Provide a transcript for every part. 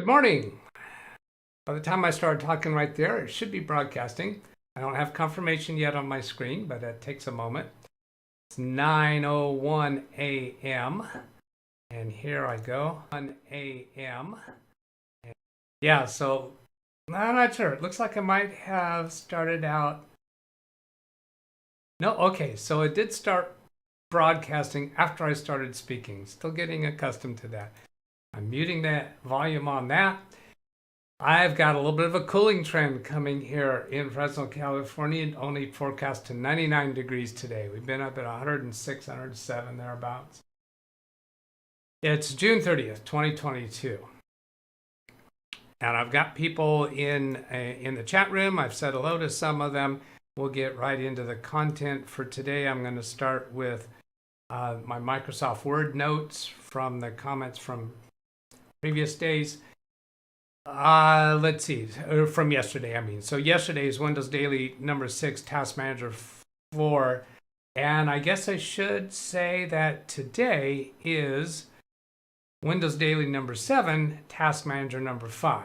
Good morning. By the time I start talking right there, it should be broadcasting. I don't have confirmation yet on my screen, but it takes a moment. It's 9:01 a.m. and here I go. 1 a.m. Yeah, so I'm not sure. It looks like I might have started out. No, okay, so it did start broadcasting after I started speaking. Still getting accustomed to that. I'm muting that volume on that. I've got a little bit of a cooling trend coming here in Fresno, California. Only forecast to 99 degrees today. We've been up at 106, 107 thereabouts. It's June 30th, 2022. And I've got people in the chat room. I've said hello to some of them. We'll get right into the content for today. I'm going to start with my Microsoft Word notes from the comments from previous days. Let's see, from yesterday, I mean. So yesterday is Windows Daily number 6, Task Manager 4. And I guess I should say that today is Windows Daily number 7, Task Manager number 5.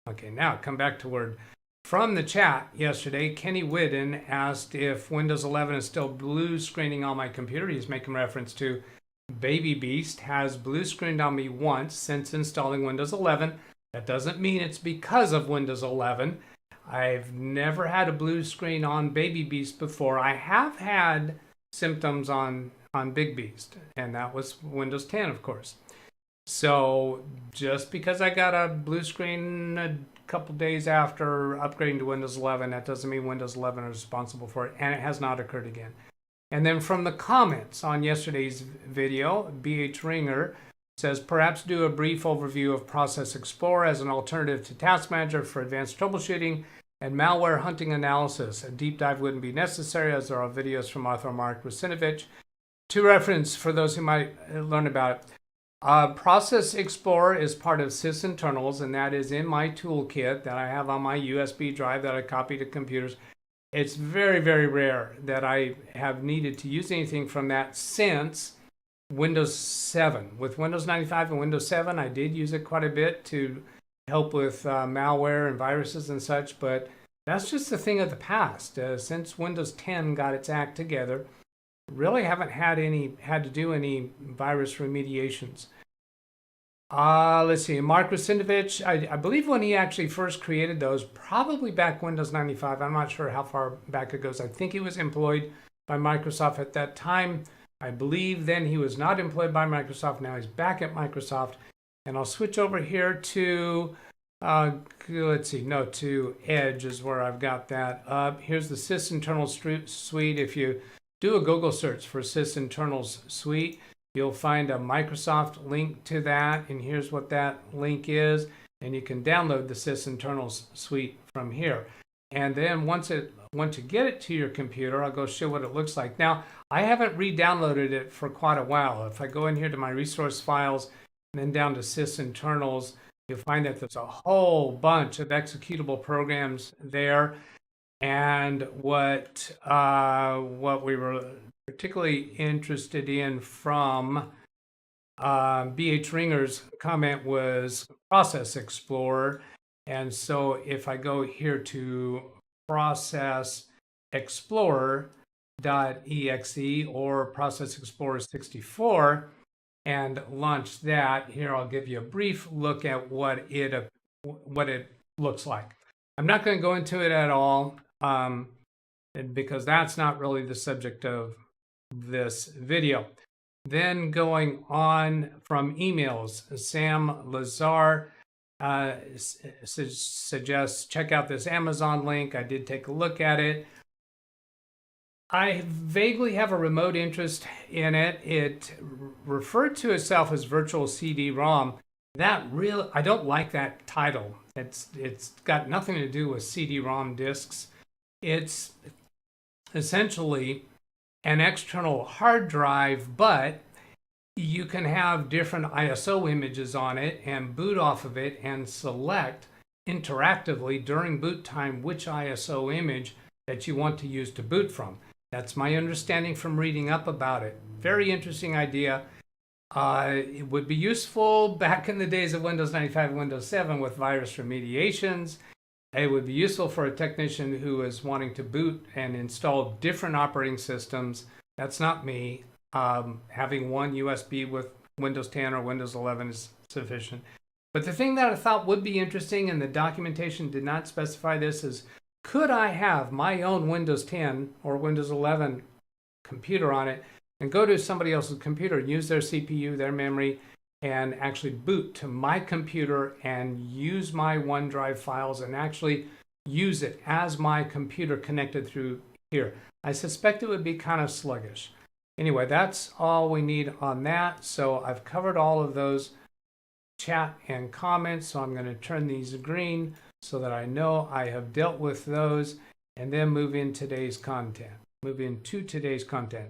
Okay, now come back to Word. From the chat yesterday, Kenny Whidden asked if Windows 11 is still blue screening on my computer. He's making reference to Baby Beast has blue screened on me once since installing Windows 11. That doesn't mean it's because of Windows 11. I've never had a blue screen on Baby Beast before. I have had symptoms on Big Beast, and that was Windows 10, of course. So just because I got a blue screen a couple days after upgrading to Windows 11, that doesn't mean Windows 11 is responsible for it, and it has not occurred again. And then from the comments on yesterday's video, BH Ringer says, perhaps do a brief overview of Process Explorer as an alternative to Task Manager for advanced troubleshooting and malware hunting analysis. A deep dive wouldn't be necessary as there are videos from author Mark Rusinovich. To reference for those who might learn about it, Process Explorer is part of sysinternals, and that is in my toolkit that I have on my USB drive that I copy to computers. It's very, very rare that I have needed to use anything from that since Windows 7. With Windows 95 and Windows 7, I did use it quite a bit to help with malware and viruses and such, but that's just a thing of the past. Since Windows 10 got its act together, really haven't had to do any virus remediations. Let's see, Mark Rusinovich, I believe when he actually first created those, probably back Windows 95, I'm not sure how far back it goes. I think he was employed by Microsoft at that time. I believe then he was not employed by Microsoft. Now he's back at Microsoft. And I'll switch over here to, to Edge is where I've got that up. Here's the sysinternals suite. If you do a Google search for sysinternals suite, you'll find a Microsoft link to that. And here's what that link is. And you can download the sysinternals suite from here. And then once you get it to your computer, I'll go show what it looks like. Now, I haven't re-downloaded it for quite a while. If I go in here to my resource files and then down to sysinternals, you'll find that there's a whole bunch of executable programs there. And what we were particularly interested in from BH Ringer's comment was Process Explorer. And so if I go here to Process Explorer.exe or Process Explorer 64 and launch that, here I'll give you a brief look at what it looks like. I'm not going to go into it at all because that's not really the subject of this video. Then going on from emails, Sam Lazar suggests check out this Amazon link. I did take a look at it. I vaguely have a remote interest in it. It referred to itself as virtual CD-ROM. I don't like that title. It's got nothing to do with CD-ROM disks. It's essentially an external hard drive, but you can have different ISO images on it and boot off of it and select interactively during boot time which ISO image that you want to use to boot from. That's my understanding from reading up about it. Very interesting idea. It would be useful back in the days of Windows 95 and Windows 7 with virus remediations. It would be useful for a technician who is wanting to boot and install different operating systems. That's not me. Having one USB with Windows 10 or Windows 11 is sufficient. But the thing that I thought would be interesting, and the documentation did not specify this, is could I have my own Windows 10 or Windows 11 computer on it and go to somebody else's computer, use their CPU, their memory, and actually boot to my computer and use my OneDrive files and actually use it as my computer connected through here. I suspect it would be kind of sluggish. Anyway, that's all we need on that. So I've covered all of those chat and comments. So I'm going to turn these green so that I know I have dealt with those, and then move into today's content.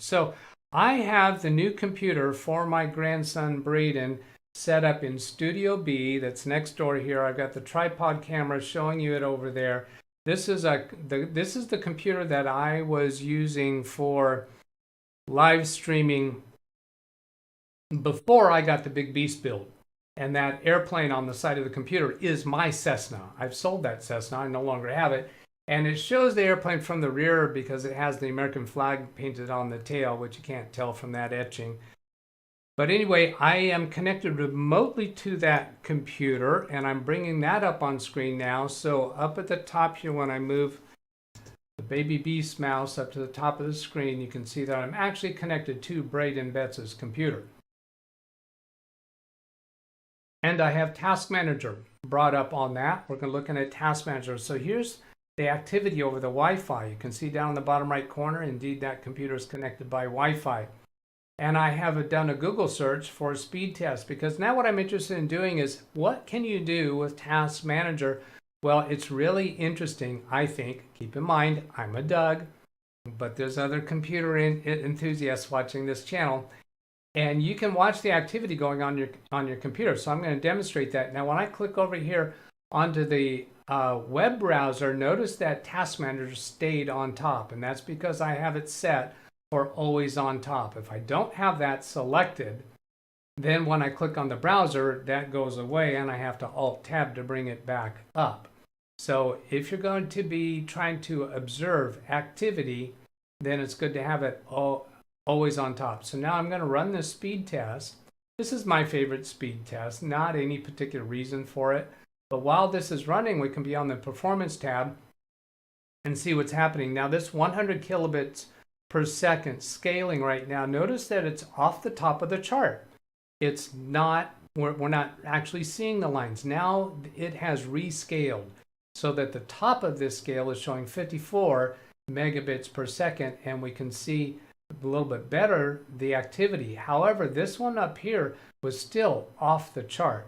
So I have the new computer for my grandson Braden set up in Studio B that's next door here. I've got the tripod camera showing you it over there. This is the computer that I was using for live streaming before I got the Big Beast build. And that airplane on the side of the computer is my Cessna. I've sold that Cessna. I no longer have it. And it shows the airplane from the rear because it has the American flag painted on the tail, which you can't tell from that etching. But anyway, I am connected remotely to that computer, and I'm bringing that up on screen now. So up at the top here, when I move the Baby Beast mouse up to the top of the screen, you can see that I'm actually connected to Braden Betts' computer. And I have Task Manager brought up on that. We're looking at Task Manager. So here's the activity over the Wi-Fi. You can see down in the bottom right corner, indeed that computer is connected by Wi-Fi. And I have done a Google search for a speed test, because now what I'm interested in doing is, what can you do with Task Manager? Well, it's really interesting, I think. Keep in mind, I'm a Doug, but there's other computer enthusiasts watching this channel. And you can watch the activity going on your computer. So I'm going to demonstrate that. Now, when I click over here onto the web browser, notice that Task Manager stayed on top. And that's because I have it set for always on top. If I don't have that selected, then when I click on the browser, that goes away and I have to Alt-Tab to bring it back up. So if you're going to be trying to observe activity, then it's good to have it always on top. So now I'm going to run this speed test. This is my favorite speed test, not any particular reason for it. But while this is running, we can be on the Performance tab and see what's happening. Now this 100 kilobits per second scaling right now, notice that it's off the top of the chart. It's not, we're not actually seeing the lines. Now it has rescaled so that the top of this scale is showing 54 megabits per second, and we can see a little bit better the activity. However, this one up here was still off the chart.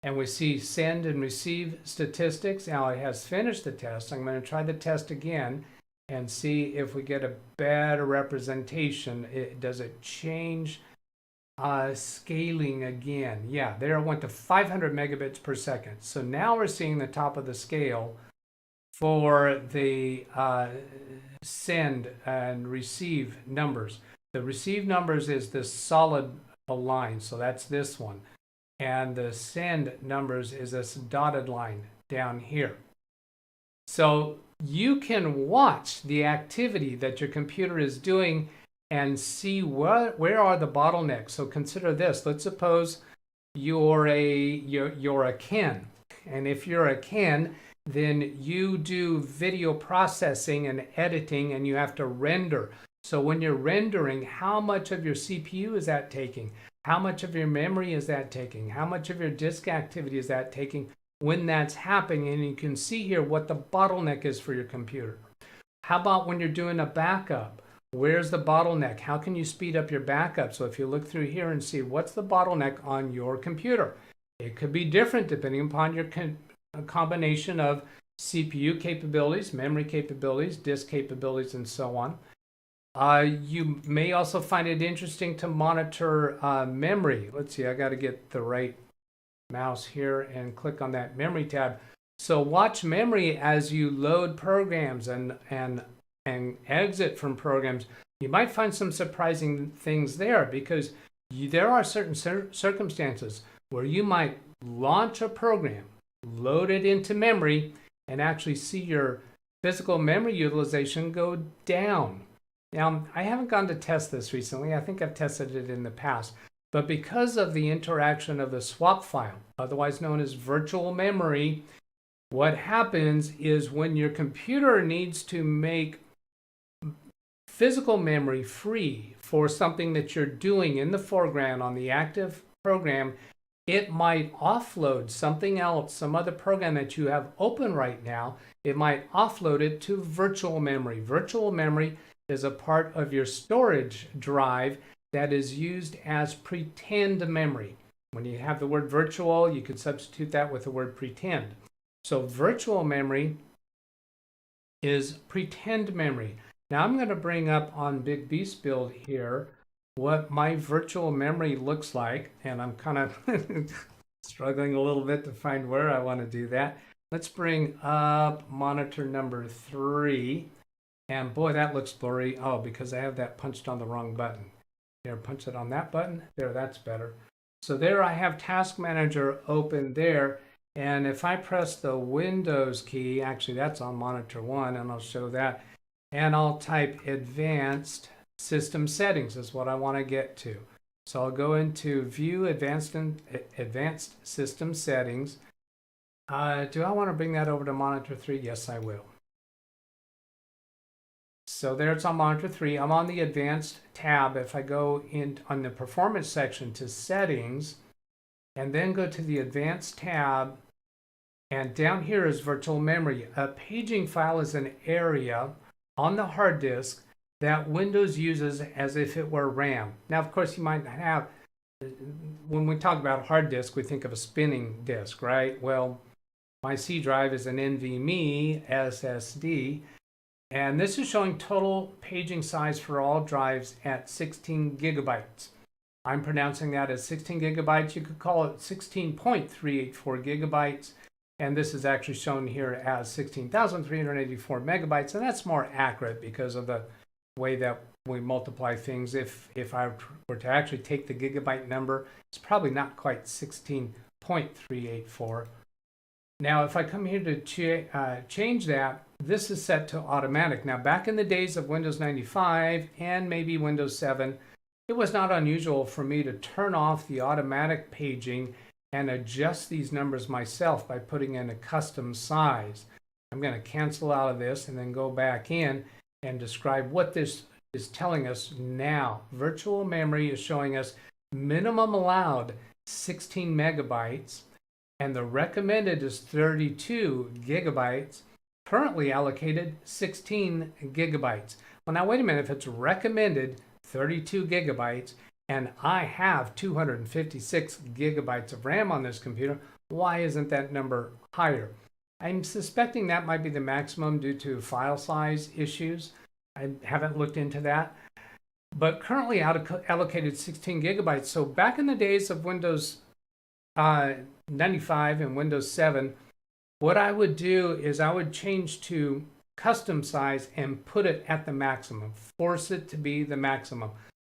And we see send and receive statistics. Now it has finished the test. I'm going to try the test again and see if we get a better representation. Does it change scaling again? Yeah, there it went to 500 megabits per second. So now we're seeing the top of the scale for the send and receive numbers. The receive numbers is this solid line, so that's this one. And the send numbers is this dotted line down here. So you can watch the activity that your computer is doing and see where are the bottlenecks. So consider this. Let's suppose you're a Ken. And if you're a Ken, then you do video processing and editing, and you have to render. So when you're rendering, how much of your CPU is that taking? How much of your memory is that taking? How much of your disk activity is that taking when that's happening? And you can see here what the bottleneck is for your computer. How about when you're doing a backup? Where's the bottleneck? How can you speed up your backup? So if you look through here and see what's the bottleneck on your computer, it could be different depending upon your combination of CPU capabilities, memory capabilities, disk capabilities, and so on. You may also find it interesting to monitor memory. Let's see, I got to get the right mouse here and click on that memory tab. So watch memory as you load programs and exit from programs. You might find some surprising things there, because There are certain circumstances where you might launch a program, load it into memory, and actually see your physical memory utilization go down. Now, I haven't gone to test this recently. I think I've tested it in the past. But because of the interaction of the swap file, otherwise known as virtual memory, what happens is when your computer needs to make physical memory free for something that you're doing in the foreground on the active program, it might offload something else, some other program that you have open right now. It might offload it to virtual memory. Virtual memory is a part of your storage drive that is used as pretend memory. When you have the word virtual, you could substitute that with the word pretend. So virtual memory is pretend memory. Now I'm going to bring up on Big Beast Build here what my virtual memory looks like, and I'm kind of struggling a little bit to find where I want to do that. Let's bring up monitor number 3, and boy, that looks blurry. Oh, because I have that punched on the wrong button. There, punch it on that button. There, that's better. So there I have Task Manager open there, and if I press the Windows key, actually that's on monitor 1, and I'll show that, and I'll type Advanced System Settings is what I want to get to. So I'll go into View Advanced System Settings. Do I want to bring that over to monitor 3? Yes, I will. So there it's on monitor 3. I'm on the Advanced tab. If I go in on the Performance section to Settings, and then go to the Advanced tab, and down here is Virtual Memory. A paging file is an area on the hard disk that Windows uses as if it were RAM. Now, of course, you might have, when we talk about hard disk, we think of a spinning disk, right? Well, my C drive is an NVMe SSD, and this is showing total paging size for all drives at 16 gigabytes. I'm pronouncing that as 16 gigabytes. You could call it 16.384 gigabytes. And this is actually shown here as 16,384 megabytes. And that's more accurate because of the way that we multiply things. If I were to actually take the gigabyte number, it's probably not quite 16.384. Now, if I come here to change that, this is set to automatic. Now, back in the days of Windows 95 and maybe Windows 7, it was not unusual for me to turn off the automatic paging and adjust these numbers myself by putting in a custom size. I'm going to cancel out of this and then go back in and describe what this is telling us now. Virtual memory is showing us minimum allowed 16 megabytes, and the recommended is 32 gigabytes, currently allocated 16 gigabytes. Well, now wait a minute, if it's recommended 32 gigabytes, and I have 256 gigabytes of RAM on this computer, why isn't that number higher? I'm suspecting that might be the maximum due to file size issues. I haven't looked into that. But currently allocated 16 gigabytes. So back in the days of Windows 95 and Windows 7, what I would do is I would change to custom size and put it at the maximum. Force it to be the maximum,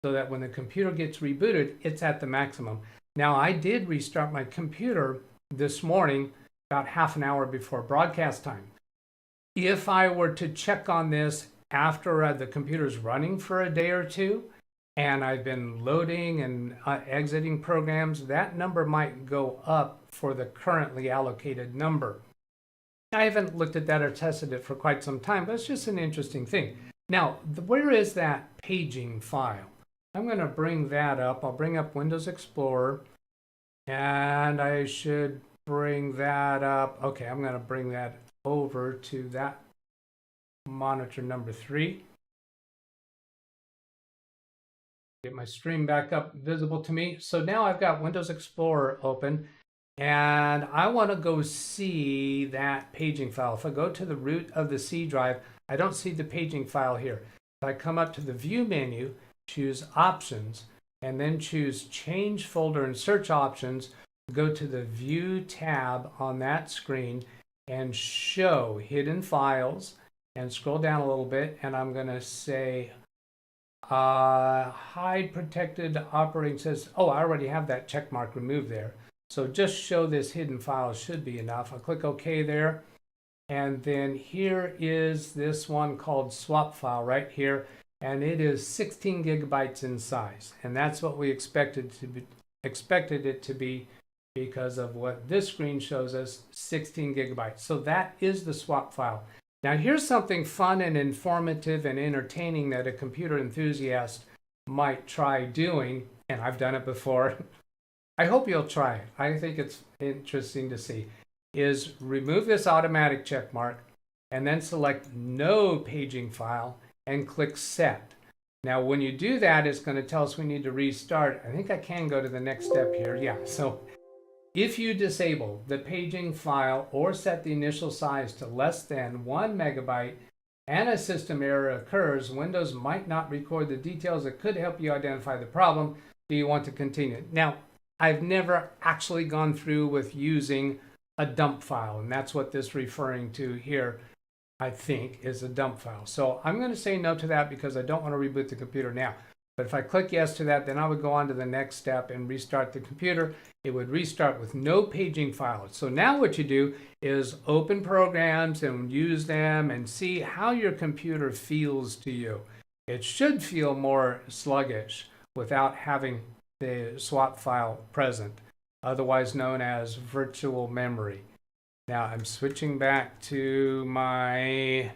so that when the computer gets rebooted, it's at the maximum. Now, I did restart my computer this morning about half an hour before broadcast time. If I were to check on this after the computer's running for a day or two, and I've been loading and exiting programs, that number might go up for the currently allocated number. I haven't looked at that or tested it for quite some time, but it's just an interesting thing. Now, where is that paging file? I'm going to bring that up. I'll bring up Windows Explorer, and I should bring that up. Okay, I'm going to bring that over to that monitor number 3. Get my stream back up visible to me. So now I've got Windows Explorer open, and I want to go see that paging file. If I go to the root of the C drive, I don't see the paging file here. If I come up to the View menu, choose Options, and then choose Change Folder and Search Options, go to the View tab on that screen and show Hidden Files, and scroll down a little bit, and I'm going to say Hide protected operating says, oh, I already have that check mark removed there. So just show this hidden file should be enough. I'll click OK there. And then here is this one called swap file right here. And it is 16 gigabytes in size. And that's what we expected it to be because of what this screen shows us, 16 gigabytes. So that is the swap file. Now here's something fun and informative and entertaining that a computer enthusiast might try doing, and I've done it before. I hope you'll try it. I think it's interesting to see. Is remove this automatic check mark and then select no paging file and click set. Now when you do that, it's going to tell us we need to restart. I think I can go to the next step here. Yeah, so if you disable the paging file or set the initial size to less than 1 megabyte and a system error occurs, Windows might not record the details that could help you identify the problem. Do you want to continue? Now, I've never actually gone through with using a dump file, and that's what this is referring to here, I think, is a dump file. So I'm going to say no to that because I don't want to reboot the computer now. But if I click yes to that, then I would go on to the next step and restart the computer. It would restart with no paging files. So now what you do is open programs and use them and see how your computer feels to you. It should feel more sluggish without having the swap file present, otherwise known as virtual memory. Now I'm switching back to my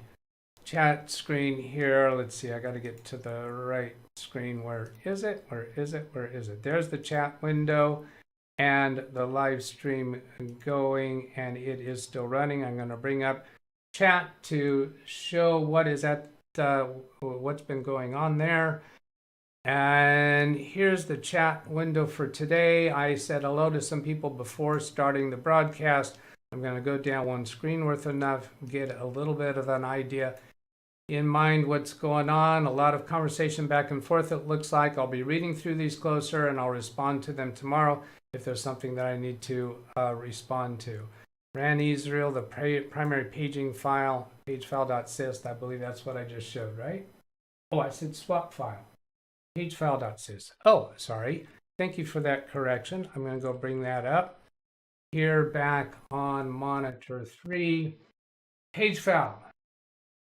chat screen here. Let's see, I got to get to the right screen. Where is it? Where is it? Where is it? There's the chat window and the live stream going, and it is still running. I'm going to bring up chat to show what is at what's been going on there. And here's the chat window for today. I said hello to some people before starting the broadcast. I'm going to go down one screen worth enough, get a little bit of an idea in mind what's going on. A lot of conversation back and forth, it looks like. I'll be reading through these closer and I'll respond to them tomorrow if there's something that I need to respond to. Ran Israel, the primary paging file, pagefile.sys. I believe that's what I just showed, right? Oh, I said swap file. Pagefile.sys. Oh, sorry. Thank you for that correction. I'm going to go bring that up. Here back on monitor 3, page file.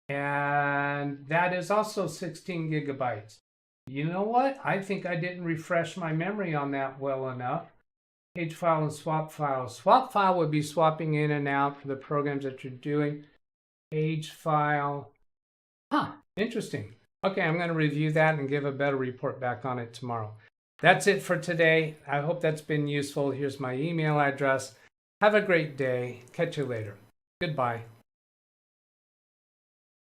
And that is also 16 gigabytes. You know what? I think I didn't refresh my memory on that well enough. Page file and swap file. Swap file would be swapping in and out for the programs that you're doing. Page file. Huh, interesting. Okay, I'm going to review that and give a better report back on it tomorrow. That's it for today. I hope that's been useful. Here's my email address. Have a great day. Catch you later. Goodbye.